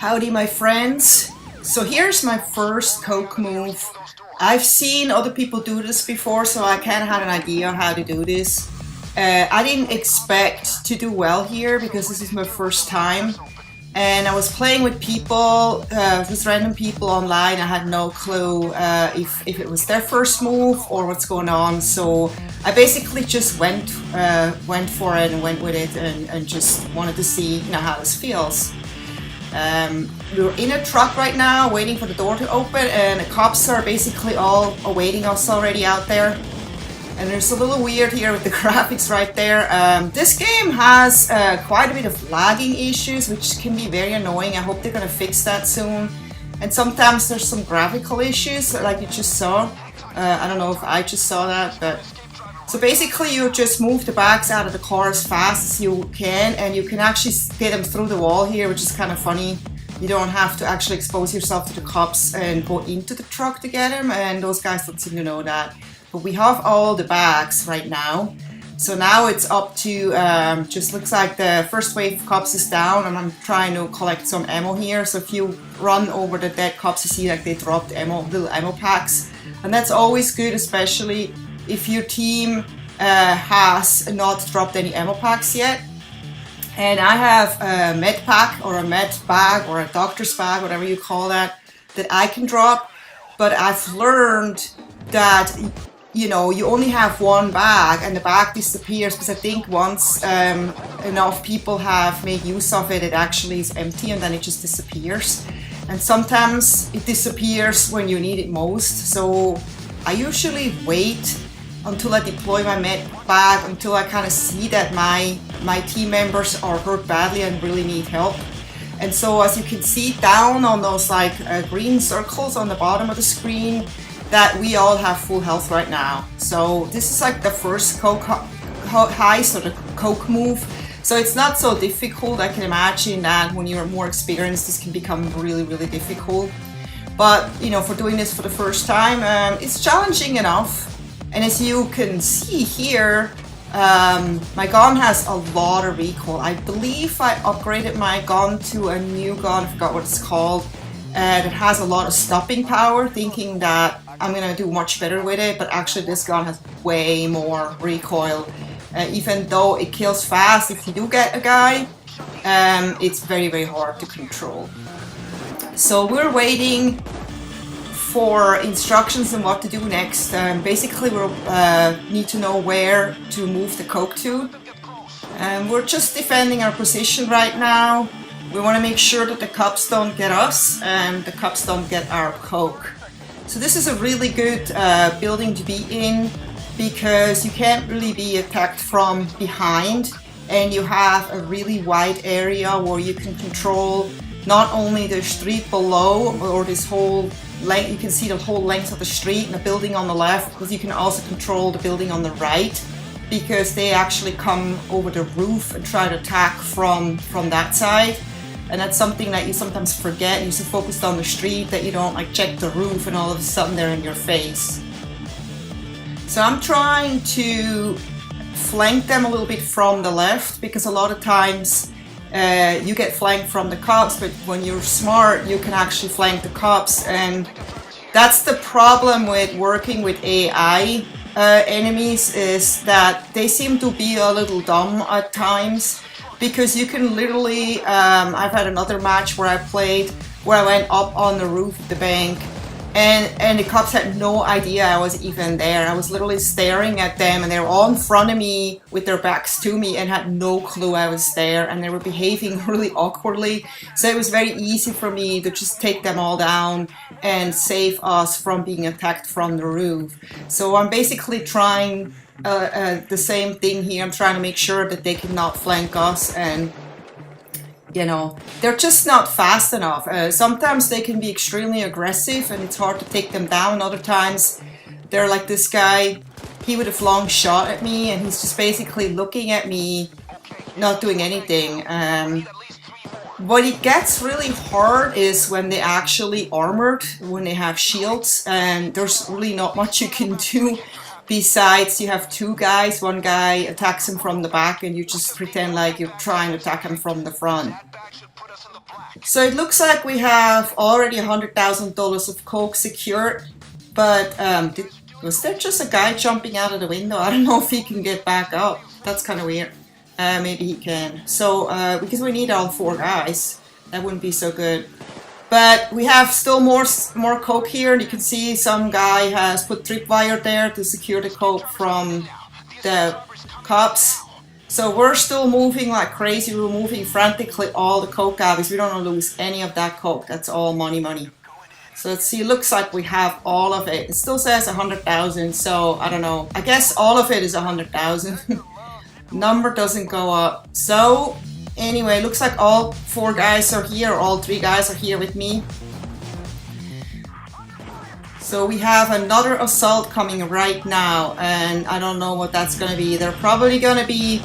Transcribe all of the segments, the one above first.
Howdy my friends. So here's my first coke move. I've seen other people do this before, so I kind of had an idea how to do this. I didn't expect to do well here because this is my first time. And I was playing with people, just random people online. I had no clue if it was their first move or what's going on. So I basically just went for it and went with it and just wanted to see how this feels. We're in a truck right now waiting for the door to open, and the cops are basically all awaiting us already out there. And it's a little weird here with the graphics right there. This game has quite a bit of lagging issues, which can be very annoying. I hope they're going to fix that soon. And sometimes there's some graphical issues like you just saw. I don't know if I just saw that, but... So basically you just move the bags out of the car as fast as you can, and you can actually get them through the wall here, which is kind of funny. You don't have to actually expose yourself to the cops and go into the truck to get them, and those guys don't seem to know that. But we have all the bags right now. So now it's up to, just looks like the first wave of cops is down, and I'm trying to collect some ammo here. So if you run over the dead cops, you see like they dropped ammo, little ammo packs. And that's always good, especially if your team has not dropped any ammo packs yet. And I have a med pack or a med bag or a doctor's bag, whatever you call that I can drop. But I've learned that you only have one bag and the bag disappears, because I think once enough people have made use of it, it actually is empty and then it just disappears. And sometimes it disappears when you need it most. So I usually wait until I deploy my med bag, until I kind of see that my team members are hurt badly and really need help. And so as you can see down on those like green circles on the bottom of the screen, that we all have full health right now. So this is like the first coke heist or the coke move. So it's not so difficult. I can imagine that when you're more experienced, this can become really, really difficult. But for doing this for the first time, it's challenging enough. And as you can see here, my gun has a lot of recoil. I believe I upgraded my gun to a new gun, I forgot what it's called. And it has a lot of stopping power, thinking that I'm gonna do much better with it, but actually this gun has way more recoil. Even though it kills fast, if you do get a guy, it's very, very hard to control. So we're waiting for instructions on what to do next. Basically we need to know where to move the coke to. We're just defending our position right now. We want to make sure that the cops don't get us and the cops don't get our coke. So this is a really good building to be in, because you can't really be attacked from behind, and you have a really wide area where you can control not only the street below or this whole length, you can see the whole length of the street and the building on the left, but you can also control the building on the right, because they actually come over the roof and try to attack from that side. And that's something that you sometimes forget. You're so focused on the street that you don't like check the roof, and all of a sudden they're in your face. So I'm trying to flank them a little bit from the left, because a lot of times you get flanked from the cops, but when you're smart you can actually flank the cops. And that's the problem with working with AI enemies, is that they seem to be a little dumb at times. Because you can literally, I've had another match where I played, where I went up on the roof of the bank, and the cops had no idea I was even there. I was literally staring at them, and they were all in front of me with their backs to me and had no clue I was there, and they were behaving really awkwardly. So it was very easy for me to just take them all down and save us from being attacked from the roof. So I'm basically trying the same thing here. I'm trying to make sure that they cannot flank us, and they're just not fast enough. Sometimes they can be extremely aggressive and it's hard to take them down. Other times they're like this guy, he would have long shot at me and he's just basically looking at me, not doing anything. What it gets really hard is when they actually armored, when they have shields, and there's really not much you can do. Besides, you have two guys, one guy attacks him from the back and you just pretend like you're trying to attack him from the front. So it looks like we have already $100,000 of coke secured, but was there just a guy jumping out of the window? I don't know if he can get back up. That's kind of weird. Maybe he can. So because we need all 4 guys, that wouldn't be so good. But we have still more coke here, and you can see some guy has put tripwire there to secure the coke from the cops. So we're still moving like crazy. We're moving frantically all the coke out because we don't want to lose any of that coke. That's all money. So let's see, it looks like we have all of it. It still says 100,000, so I don't know. I guess all of it is 100,000. Number doesn't go up. So anyway, looks like all 4 guys are here, all 3 guys are here with me. So we have another assault coming right now, and I don't know what that's gonna be. They're probably gonna be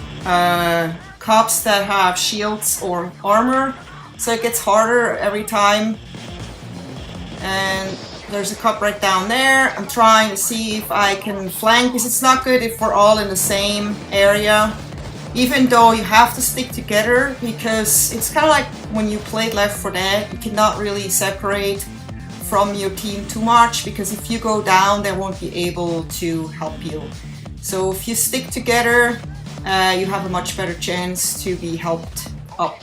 cops that have shields or armor, so it gets harder every time. And there's a cop right down there. I'm trying to see if I can flank, because it's not good if we're all in the same area. Even though you have to stick together, because it's kind of like when you played Left 4 Dead, you cannot really separate from your team too much, because if you go down, they won't be able to help you. So if you stick together, you have a much better chance to be helped up.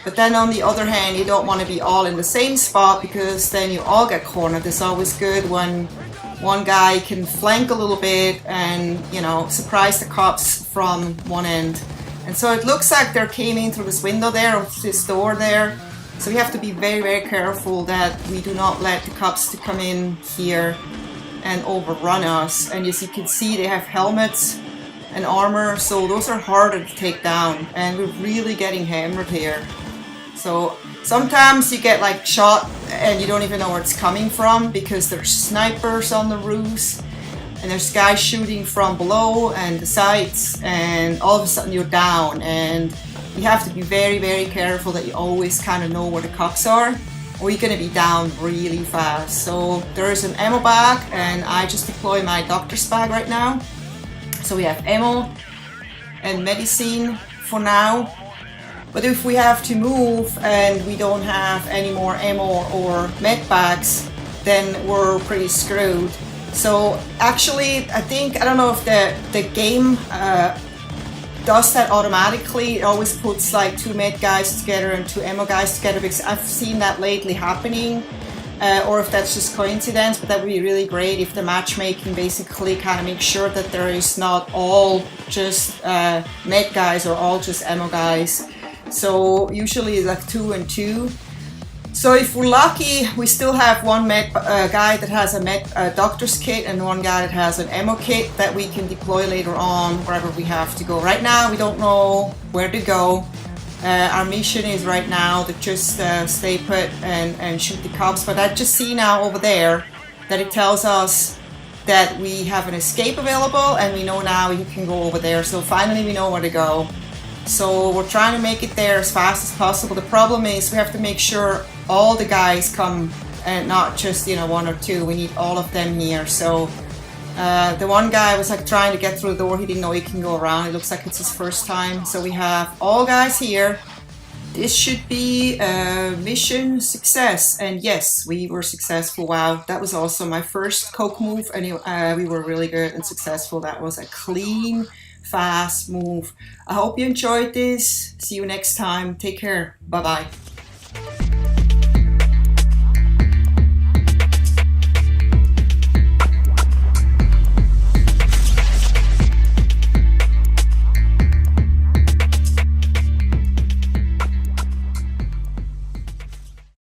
But then on the other hand, you don't want to be all in the same spot, because then you all get cornered. It's always good when one guy can flank a little bit and, you know, surprise the cops from one end. And so it looks like they came in through this window there, or this door there. So we have to be very careful that we do not let the cops to come in here and overrun us. And as you can see, they have helmets and armor, so those are harder to take down. And we're really getting hammered here. So sometimes you get like shot and you don't even know where it's coming from, because there's snipers on the roofs and there's guys shooting from below and the sides, and all of a sudden you're down, and you have to be very careful that you always kind of know where the cops are, or you're going to be down really fast. So there is an ammo bag, and I just deploy my doctor's bag right now. So we have ammo and medicine for now. But if we have to move and we don't have any more ammo or med bags, then we're pretty screwed. So actually, I don't know if the game does that automatically. It always puts like 2 med guys together and 2 ammo guys together, because I've seen that lately happening. Or if that's just coincidence, but that would be really great if the matchmaking basically kind of makes sure that there is not all just med guys or all just ammo guys. So usually it's like 2 and 2. So if we're lucky, we still have one guy that has a doctor's kit and one guy that has an ammo kit that we can deploy later on wherever we have to go. Right now we don't know where to go. Our mission is right now to just stay put and shoot the cops. But I just see now over there that it tells us that we have an escape available, and we know now we can go over there. So finally we know where to go. So we're trying to make it there as fast as possible. The problem is we have to make sure all the guys come, and not just, you know, 1 or 2. We need all of them here. So the one guy was like trying to get through the door. He didn't know he can go around. It looks like it's his first time. So we have all guys here. This should be a mission success. And yes, we were successful. Wow, that was also my first coke move. And we were really good and successful. That was a clean, fast move. I hope you enjoyed this. See you next time. Take care. Bye bye.